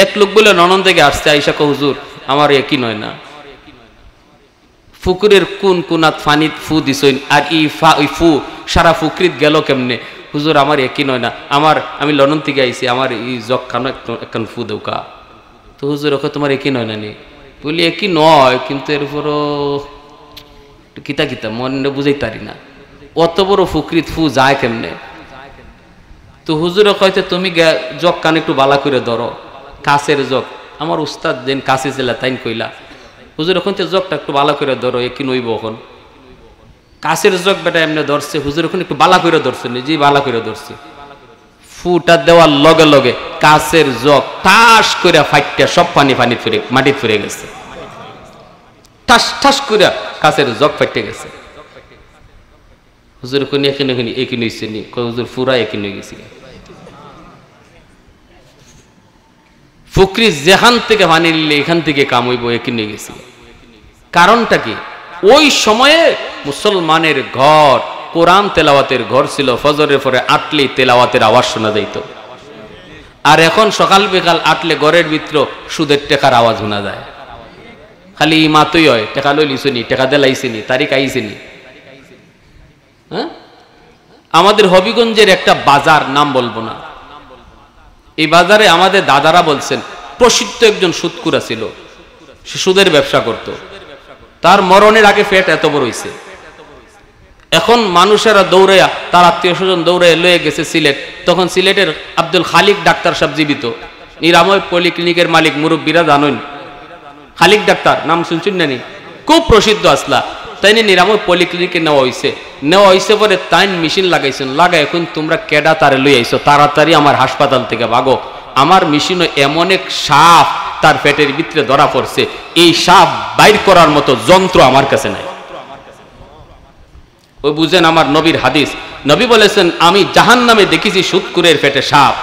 এক লোক বলে ননন থেকে আসছে, আইসা কো হুজুর আমার একই নয় না, ফুকুরের কোন কোনাত ফানি ফু দিছইন, আর ওই ফু সারা ফুকরিত গেল কেমনে? হুজুর আমার একই নয় না, আমি লন্ডন থেকে আইছি, আমার এই জগ খানো একখান ফু দেউকা। তো হুজুর ওকে তোমার একই নয় না নি? বলি একই নয়, কিন্তু এর উপরও কিতা মনে বুঝাই পারি না, অত বড় ফুকরিত ফু যায় কেমনে? তো হুজুর কইতে তুমি জগ কান একটু বালা করে ধরো, কাছের জগ। আমার উস্তাদ যেন কাছে ছিল তাইন কইলা, হুজুর ওখান থেকে জগটা একটু বালা করে ধরো, একই নইব। এখন কাছের জগ বেটা এমনি ধরছে, হুজুর ওখানে একটু বালা করে ধরছে, জি বালা করে ধরছে। ফুটা দেওয়ার লগে লগে কাছের জগ ঠাস করে ফাইটটা সব মাটিতে ফিরে গেছে, ঠাস ঠাস করে কাছের জগ ফাইটে গেছে। হুজুর কোন একই নইছে নি? হুজুর ফুরা একই নই গেছি। ফুকরি যেখান থেকে পানি নিলে এখান থেকে কাম হইব, একই নিয়ে গেছি। কারণটা কি? ওই সময়ে মুসলমানের ঘর কোরআন তেলাওয়াতের ঘর ছিল, ফজরের পরে আটলেই তেলাওয়াতের আওয়াজ শোনা যাইত। আর এখন সকাল বিকাল আটলে ঘরের ভিতর সুদের টাকার আওয়াজ শোনা যায়। খালি মাতই হয়, টাকা লইলিছনি, টাকা দেলাইছিনি, তারিখ আইসিনি। হ্যাঁ, আমাদের হবিগঞ্জের একটা বাজার, নাম বলবো না, এই বাজারে আমাদের দাদারা বলছেন প্রসিদ্ধ একজন সুদখোর ছিল, সে সুদের ব্যবসা করত। তার মরণের আগে পেট এত বড় হইছে, এখন মানুষেরা দৌড়াইয়া, তার আত্মীয় স্বজন দৌড়াইয়া লয়ে গেছে সিলেট। তখন সিলেটের আব্দুল খালিক ডাক্তার সাহেব জীবিত, নিরাময় পলিক্লিনিকের মালিক, মুরব্বীরা জানেন খালিক ডাক্তার নাম শুনছেন নানি? খুব প্রসিদ্ধ আসলা। তাই নিরাময় পলিক্লিনিকে নেওয়া হয়েছে পরে তাইন মেশিন লাগাইছেন, লাগাই এখন তোমরা কেডা তারে লই আইছো, তাড়াতাড়ি আমার হাসপাতাল থেকে ভাগো। আমার মেশিনও এমন এক সাপ তার পেটের ভিতরে ধরা পড়ছে, এই সাপ বাইর করার মতো যন্ত্র আমার কাছে নাই। ওই বুঝেন আমার নবীর হাদিস, নবী বলেছেন আমি জাহান্নামে দেখেছি সুদখোরের পেটে সাপ,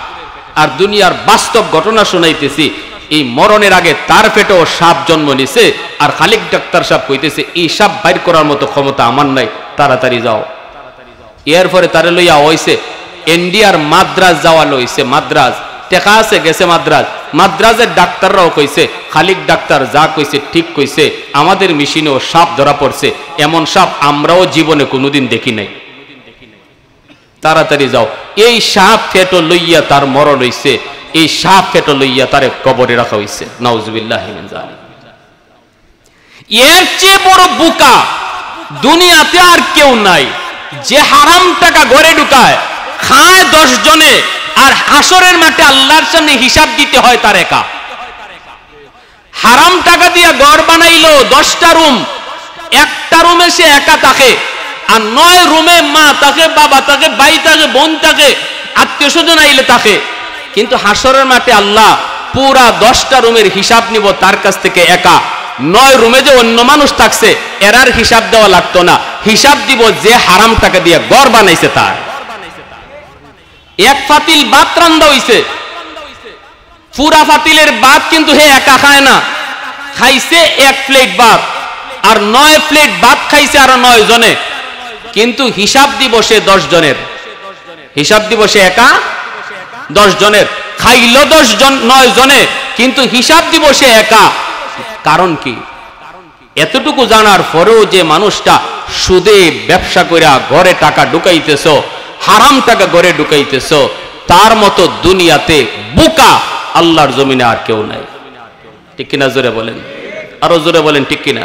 আর দুনিয়ার বাস্তব ঘটনা শোনাইতেছি। এই মরণের আগে তার পেটেও সাপ জন্ম নিছে, আর খালিক ডাক্তার সাহেব কইতেছে এই সাপ বাইর করার মতো ক্ষমতা আমার নাই, তাড়াতাড়ি যাও। এরপরে তারে লইয়া হইছে ইন্ডিয়ার মাদ্রাজ যাওয়া লইছে, মাদ্রাজ টেকা আছে গেছে মাদ্রাজের ডাক্তাররাও কইছে খালিক ডাক্তার যা কইছে ঠিক কইছে, আমাদের মেশিনেও সাপ ধরা পড়ছে, এমন সাপ আমরাও জীবনে কোনোদিন দেখি নাই, তাড়াতাড়ি যাও। এই সাপ ফেটো লইয়া তার মরণ হইছে, এই সাপ ফেটো লইয়া তারে কবরে রাখা হইছে। নাউজুবিল্লাহ মিন যালিক। এর চেয়ে বড় বোকা দুনিয়াতে আর কেউ নাই, যে হারাম টাকা ঘরে ঢুকায়, খায় 10 জনে, আর হাসরের মাঠে আল্লাহর সামনে হিসাব দিতে হয় তার একা। হারাম টাকা দিয়ে ঘর বানাইলো 10টা রুম, একটা রুমে সে একা থাকে, আর 9 রুমে মা থাকে, বাবা থাকে, ভাই থাকে, বোন থাকে, আত্মীয় স্বজন আইলে থাকে। কিন্তু হাসরের মাঠে আল্লাহ পুরা 10টা রুমের হিসাব নিব তার কাছ থেকে একা। 9 রুমে যে অন্য মানুষ থাকছে এরার হিসাব দেওয়া লাগতো না, হিসাব দিব যে হারাম টাকা দিয়ে ঘর বানাইছে তার। এক ফাতিল ভাত রান্দা হইছে, পুরা ফাতিলের ভাত কিন্তু হে একা খায় না, খাইছে 1 প্লেট ভাত, আর 9 প্লেট ভাত খাইছে আরো 9 জনে, কিন্তু হিসাব দিব সে 10 জনের, হিসাব দিব সে একা 10 জনের। খাইল 9 জনে, কিন্তু হিসাব দিব সে একা। কারণ কি? এতটুকু জানার পরেও যে মানুষটা সুদে ব্যবসা করে ঘরে টাকা ঢুকাইতেছ, হারাম টাকা ঘরে ঢুকাইতেছ, তার মতো দুনিয়াতে বোকা আল্লাহর জমিনে আর কেউ নাই। ঠিক কিনা? জোরে বলেন, আরো জোরে বলেন, ঠিক কিনা?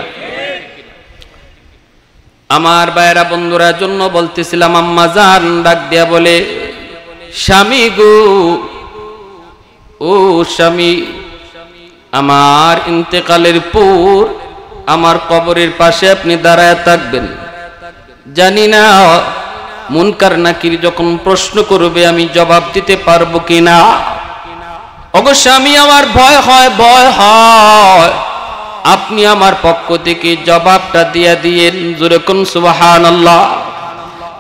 আমার ভাইয়েরা বন্ধুরা জন্য বলতেছিলাম, আম্মা জান ডাক দিয়া বলে, স্বামী গো, ও স্বামী, আমার ইন্তেকালের পর আমার কবরের পাশে আপনি দাঁড়ায় থাকবেন। জানি না মুনকার নাকির যখন প্রশ্ন করবে আমি জবাব দিতে পারবো কিনা। অবশ্য আমি আমার ভয় হয়, ভয় হয়, আপনি আমার পক্ষ থেকে জবাবটা দিয়ে দিয়েন। জোরে কোন সুবহানাল্লাহ।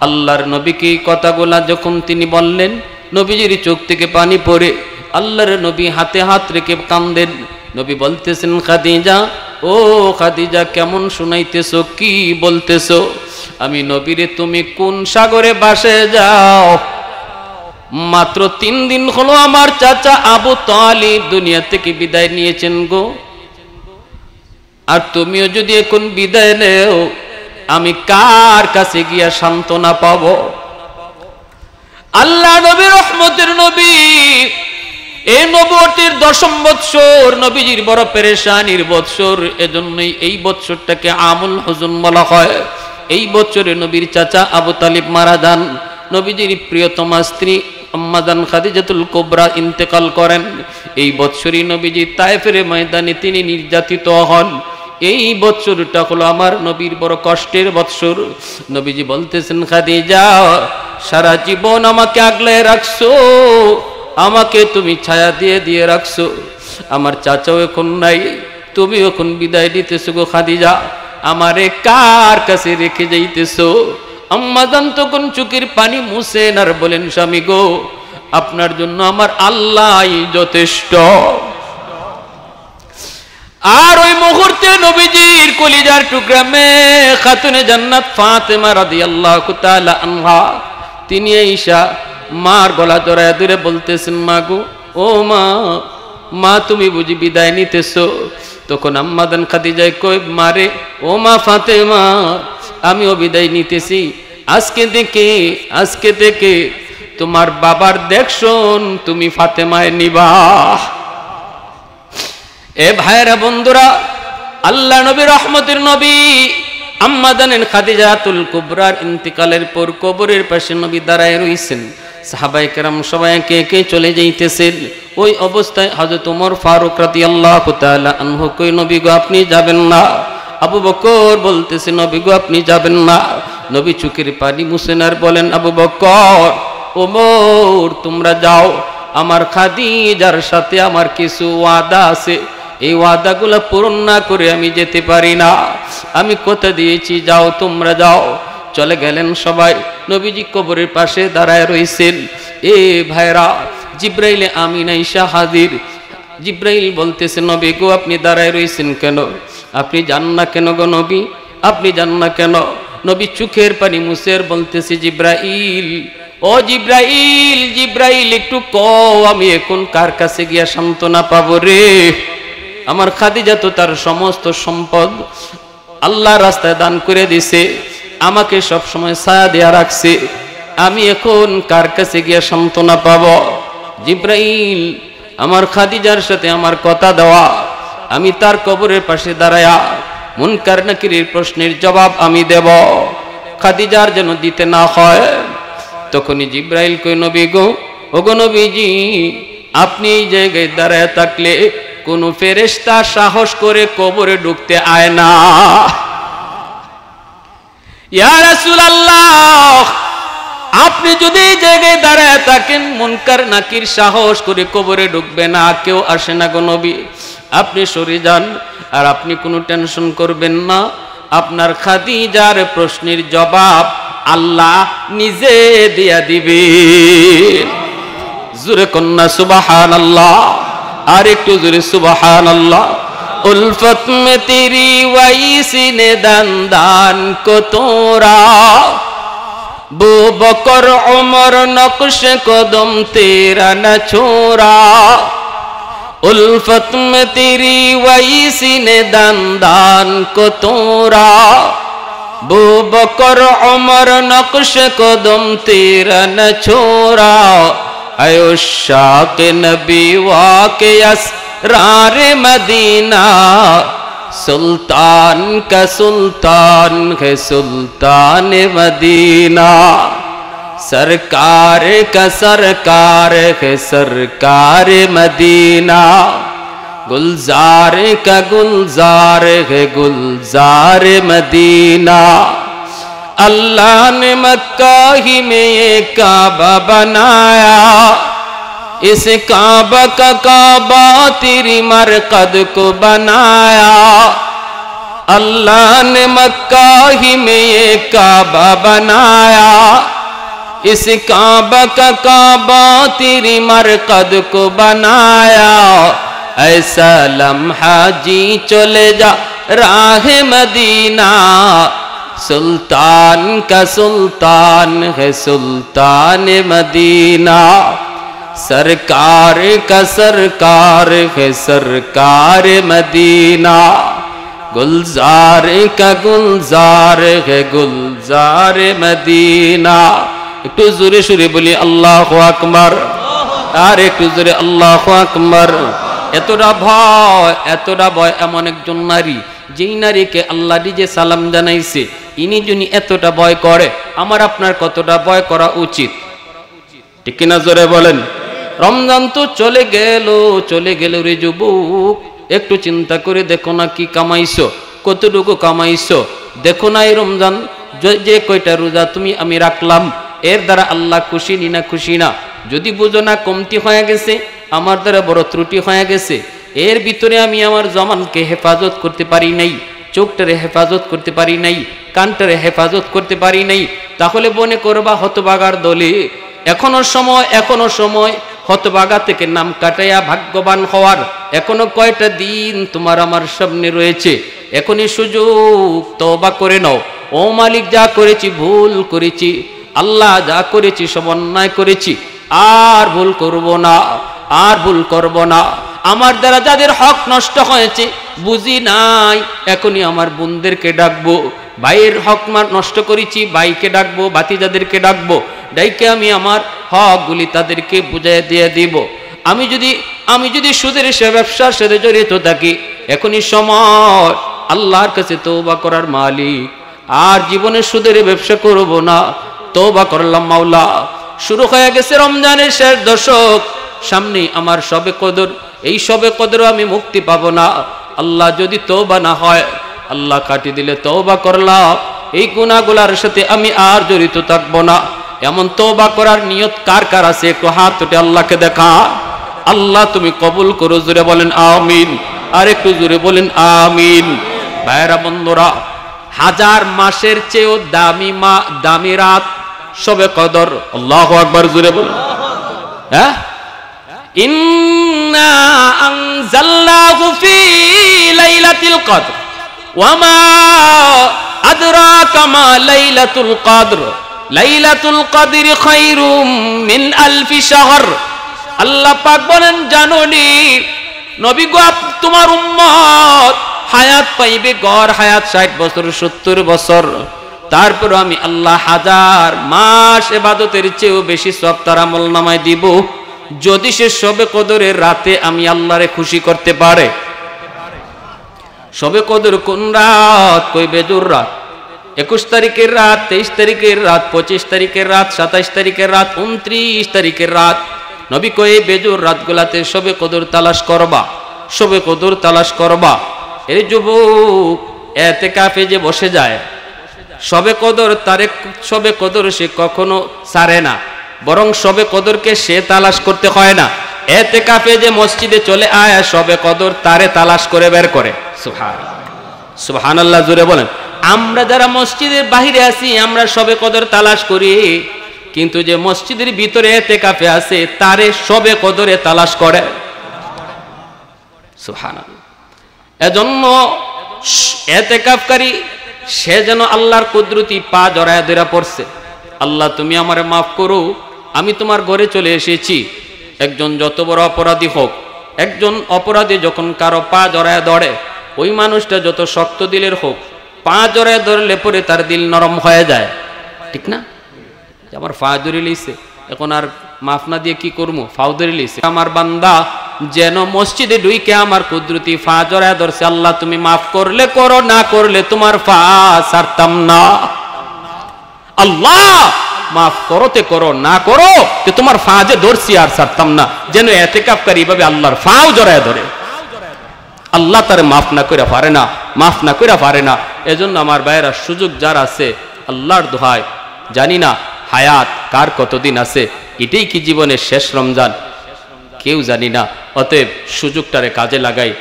আল্লাহর নবীকে কথাগুলা যখন তিনি বললেন, নবীজির চোখ থেকে পানি পড়ে আল্লাহর নবী হাতে হাত রেখে কান্দেন। নবী বলতেছেন, খাদিজা, ও খাদিজা, কেমন শুনাইতেছো, কি বলতেছো? আমি নবীরে, তুমি কোন সাগরে বাসে যাও? মাত্র 3 দিন হলো আমার চাচা আবু তালিব দুনিয়া থেকে বিদায় নিয়েছেন গো। আর তুমিও যদি এখন বিদায় নেও, আমি কার কাছে গিয়া সান্ত্বনা পাবো? আল্লাহ নবী, রহমতের নবী, এই নবুয়তের 10ম বৎসর, নবীজির বড় পেরেশানির বৎসর। এজন্যই এই বৎসরটাকে আমুল হুজুন বলা হয়। এই বছরে নবীর চাচা আবু তালিব মারা যান। নবীজির প্রিয়তমা স্ত্রী আম্মা জান খাদিজাতুল কুবরা ইন্তেকাল করেন। এই বৎসরই নবীজি তায়েফের ময়দানে তিনি নির্যাতিত হন। এই বৎসরটা হলো আমার নবীর বড় কষ্টের বৎসর। নবীজি বলতেছেন, খাদিজা, সারা জীবন আমাকে আগলে রাখছো, আমাকে তুমি ছায়া দিয়ে দিয়ে রাখছো। আমার চাচাও এখন নাই, তুমি এখন বিদায় দিতেছো গো খাদিজা, আমারে কার কাছে রেখে যাইতেছো? আম্মা জান তখন চোখের পানি মুছেন আর বলেন, স্বামী গো, আপনার জন্য আমার আল্লাহই যথেষ্ট। আর ওই মুহূর্তে নবীজির কলিজার টুকরা মেয়ে খাতুনে জান্নাত ফাতেমা রাদিয়াল্লাহু তাআলা আনহা, তিনি আয়েশা মার গলা জড়ায় ধরে বলতেছেন, মা গো, ও মা, মা তুমি বুঝি বিদায় নিতেছো? তখন আম্মা জান খাদিজা কই, মারে, ও মা ফাতেমা, আমিও বিদায় নিতেছি। আজকে থেকে তোমার বাবার দেখশন তুমি ফাতেমায় নিবা। এ ভাইরা বন্ধুরা, আল্লাহ নবী, রহমতের নবী, আম্মা জানেন খাদিজাতুল কুবরার ইন্তিকালের পর কবরের পাশে নবী দাঁড়ায় রইছেন। সাহাবায়ে কেরাম সবাই একে একে চলে যাইতেছেন। ওই অবস্থায় হযরত ওমর ফারুক রাদিয়াল্লাহু তাআলা আনহু কই, নবী গো, আপনি যাবেন না? আবু বকর বলতেছে, নবী গো, আপনি যাবেন না? নবী চোখের পানি মুছেন আর বলেন, আবু বকর, ওমর, তোমরা যাও, আমার খাদিজার সাথে আমার কিছু ওয়াদা আছে, এই ওয়াদাগুলো পূরণ না করে আমি যেতে পারি না। আমি কথা দিয়েছি, যাও, তোমরা যাও। চলে গেলেন সবাই। নবীজি কবরের পাশে দাঁড়ায় রইছেন। এ ভাইরা, জিব্রাইল আমিন আয়েশা হাজির। জিব্রাইল বলতেছে, নবী গো, আপনি দাঁড়ায় রইছেন কেন? আপনি যান না কেন গো নবী? আপনি যান না কেন? নবী চোখের পানি মুছের বলতেছে, জিব্রাইল, ও জিব্রাইল, জিব্রাইল, একটু কও, আমি এখন কার কাছে গিয়া সান্ত্বনা পাবো রে? আমার খাদিজা তো তার সমস্ত সম্পদ আল্লাহ রাস্তায় দান করে দিছে, আমাকে সব সময় ছায়া দেয়া রাখছে, আমি এখন কার কাছে গিয়া সান্ত্বনা পাবো? জিব্রাইল, আমার খাদিজার সাথে আমার কথা দেওয়া, আমি তার কবরের পাশে দাঁড়ায়া মুনকার নাকিরের প্রশ্নের জবাব আমি দেব, খাদিজার যেন দিতে না হয়। তখনই জিব্রাইল কই, নবী গো, ওগো নবীজি, আপনি এই জায়গায় দাঁড়ায় থাকলে কোন ফেরেশতা সাহস করে কবরে ঢুকতে আয় না। ইয়া রাসূলুল্লাহ, আপনি যদি এই জায়গায় দাঁড়ায় থাকেন, মুনকার নাকির সাহস করে কবরে ঢুকবে না, কেউ আসে না গো নবী, আপনি সরে যান। আর আপনি কোনো টেনশন করবেন না, আপনার খাদিজার প্রশ্নের জবাব আল্লাহ নিজে দিয়া দিবে। জোরে কন্যা সুবহানাল্লাহ, আর একটু জোরে সুবহানাল্লাহ। উলফত মে তেরি ওয়াইসি নে দান দান কো তোরা, বু বকর উমর নকশ কদম তেরা না ছোরা। उल्फत में तेरी वही सीने दान दान को तोरा बू बकर उमर नक्श कदम तेरा न छोरा आयुषा के नबी वाके असरार मदीना सुल्तान का सुल्तान है सुल्तान मदीना सरकार का सरकार है सरकार मदीना गुलजार का गुलजार है गुलजार मदीना अल्लाह ने मक्का ही में ये काबा बनाया इस काबा का काबा तेरी मरकद को बनाया अल्लाह ने मक्का ही में ये काबा बनाया इस काबा का काबा तेरी मरकद को बनाया ऐसा लम्हा जी चले जा राह मदीना सुल्तान का सुल्तान है सुल्तान मदीना सरकार का सरकार है सरकार मदीना गुलजार का गुलजार है गुलजार मदीना একটু জোরে সুরে বলি আল্লাহু আকবার আর একটু জোরে আল্লাহু আকবার এতটা ভয় এমন একজন নারী যেই নারীকে আল্লাহ নিজে সালাম জানাইছে ইনি যিনি এতটা ভয় করে আমার আপনার কতটা ভয় করা উচিত ঠিক কিনা জোরে বলেন রমজান তো চলে গেল রে যুবক একটু চিন্তা করে দেখো না কি কামাইছো কতটুকু কামাইছো দেখো না এই রমজান যে কয়টা রোজা তুমি আমি রাখলাম এর দ্বারা আল্লাহ খুশি না খুশি না যদি বুঝো না কমতি হয়ে গেছে আমার দ্বারা বড় ত্রুটি হয়ে গেছে এর ভিতরে আমি আমার জমানকে হেফাজত করতে পারি নাই চোখটারে হেফাজত করতে পারি নাই কানটারে হেফাজত করতে পারি নাই তাহলে মনে করবা হতভাগার দলে এখনো সময় হতভাগা থেকে নাম কাটাইয়া ভাগ্যবান হওয়ার এখনো কয়টা দিন তোমার আমার সামনে রয়েছে এখনই সুযোগ তওবা করে নাও ও মালিক যা করেছি ভুল করেছি আল্লাহ যা করেছি সব অন্যায় করেছি আর ভুল করব না আমার দ্বারা যাদের হক নষ্ট হয়েছে বুঝি নাই এখনই আমার বোনদেরকে ডাকবো ভাইয়ের হক নষ্ট করেছি ভাইকে ডাকবো ভাতিজাদেরকে ডাকবো ডাইকে আমি আমার হকগুলি তাদেরকে বুঝিয়ে দিয়ে দিব আমি যদি সুদের ব্যবসার সাথে জড়িত থাকি এখনই সময় আল্লাহর কাছে তওবা করার মালিক আর জীবনে সুদের ব্যবসা করব না তওবা করলাম মাওলা শুরু হয়ে গেছে রমজানের শেষ দশক সামনে আমার শবে কদর এই শবে কদরে আমি মুক্তি পাবো না আল্লাহ যদি তওবা না হয় আল্লাহ কাটি দিলে তওবা করলাম এই গুনাহগুলোর সাথে আমি আর জড়িত থাকবো না এমন তওবা করার নিয়ত কার কার আছে একটু হাত উঠে আল্লাহকে দেখা আল্লাহ তুমি কবুল করো জোরে বলেন আমিন আর একটু জোরে বলেন আমিন ভাইরা বন্ধুরা হাজার মাসের চেয়েও দামি রাত শবে কদর আল্লাহু আকবার জোরে বলেন হ্যাঁ ইন্না আনজালনাহু ফি লাইলাতিল কদর ওয়া মা আদরাকা মা লাইলাতুল কদর লাইলাতুল কদরি খায়রুম মিন আলফি শাহর আল্লাহ পাক বলেন জানোনি নবী গো তোমার উম্মত হায়াত পাইবে গড় হায়াত 60 বছর 70 বছর তারপর আমি আল্লাহ হাজার মাস ইবাদতের চেয়েও বেশি সওয়াব তার আমলনামায় দিব যদি সে শবে কদরের রাতে আমি আল্লাহরে খুশি করতে পারে শবে কদর কোন রাত কই বেজুর রাত 21 তারিখের রাত 23 তারিখের রাত 25 তারিখের রাত 27 তারিখের রাত 29 তারিখের রাত নবী কই বেজুর রাতগুলাতে শবে কদর তালাশ করবা এই যুবক ইতিকাফে যে বসে যায় শবে কদর সে কখনো ছাড়ে না বরং শবে কদরকে সে তালাশ করতে হয় না ইতিকাফে যে মসজিদে চলে আয় শবে কদর তারে তালাশ করে বের করে সুবহানাল্লাহ জোরে বলেন আমরা যারা মসজিদের বাইরে আছি আমরা শবে কদর তালাশ করি কিন্তু যে মসজিদের ভিতরে ইতিকাফে আছে তারে শবে কদরে তালাশ করে সুবহানাল্লাহ এজন্য ইতিকাফকারী সে যেন আল্লাহর কুদরতি পা জড়ায়া ধরে পড়ছে আল্লাহ তুমি আমারে মাফ করো আমি তোমার ঘরে চলে এসেছি একজন যত বড় অপরাধী হোক একজন অপরাধী যখন কারো পা জড়ায় ধরে, ওই মানুষটা যত শক্ত দিলের হোক, পা জড়ায় ধরলে পরে তার দিল নরম হয়ে যায়, ঠিক না? আমার পা ধরে লিছে, এখন আর মাফ না দিয়ে কি করবো, ফাও ধরে লিছে। আমার বান্দা যেন মসজিদে ঢুইকে আমার কুদরতি ফা জড়ায় ধরছে, আল্লাহ তুমি মাফ করলে করো, না করলে তোমার ফা ছাড়তাম না। আল্লাহ মাফ করতে করো, না করো তো তোমার ফা যে ধরছি আর ছাড়তাম না। যেন এতেকাফকারী এইভাবে আল্লাহর ফাও জড়ায় ধরে, আল্লাহ তার মাফ না করে পারে না, মাফ না করে পারে না। এজন্য আমার ভাইয়েরা, সুযোগ যার আছে আল্লাহর দোহায়, জানি না হায়াত কার কতদিন আছে, এটাই কি জীবনের শেষ রমজান কেউ জানি না। অতএব সুযোগটারে কাজে লাগাই।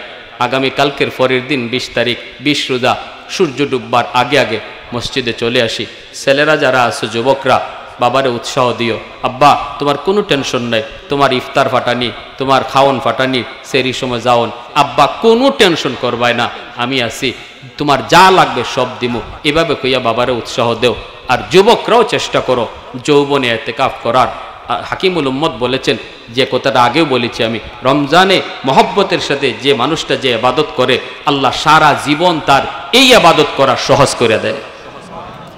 আগামী কালকের পরের দিন 20 তারিখ 20 রোজা, সূর্য ডুববার আগে আগে মসজিদে চলে আসি। ছেলেরা যারা আছে, যুবকরা, বাবারে উৎসাহ দিও, আব্বা তোমার কোনো টেনশন নাই, তোমার ইফতার ফাটানি, তোমার খাওন ফাটানি, সেরি সময় যাওন, আব্বা কোনো টেনশন করবাই না, আমি আছি, তোমার যা লাগবে সব দিমু, এভাবে কইয়া বাবারে উৎসাহ দেও। আর যুবকরাও চেষ্টা করো যৌবনে ইতিকাফ করার। হাকিমুল উম্মত বলেছেন, যে কথাটা আগেও বলেছি আমি, রমজানে মহব্বতের সাথে যে মানুষটা যে ইবাদত করে, আল্লাহ সারা জীবন তার এই ইবাদত করা সহজ করে দেয়,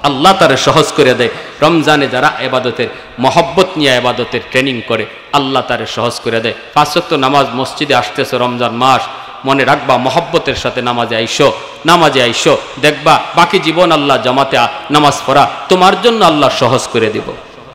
আল্লাহ তারে সহজ করে দেয়। রমজানে যারা ইবাদতের মহব্বত নিয়ে ইবাদতের ট্রেনিং করে, আল্লাহ তারে সহজ করে দেয়। 5 ওয়াক্ত নামাজ মসজিদে আসতেছে রমজান মাস, মনে রাখবা মহব্বতের সাথে নামাজে আইসো, নামাজে আইসো, দেখবা বাকি জীবন আল্লাহ জামাতে নামাজ পড়া তোমার জন্য আল্লাহ সহজ করে দিব।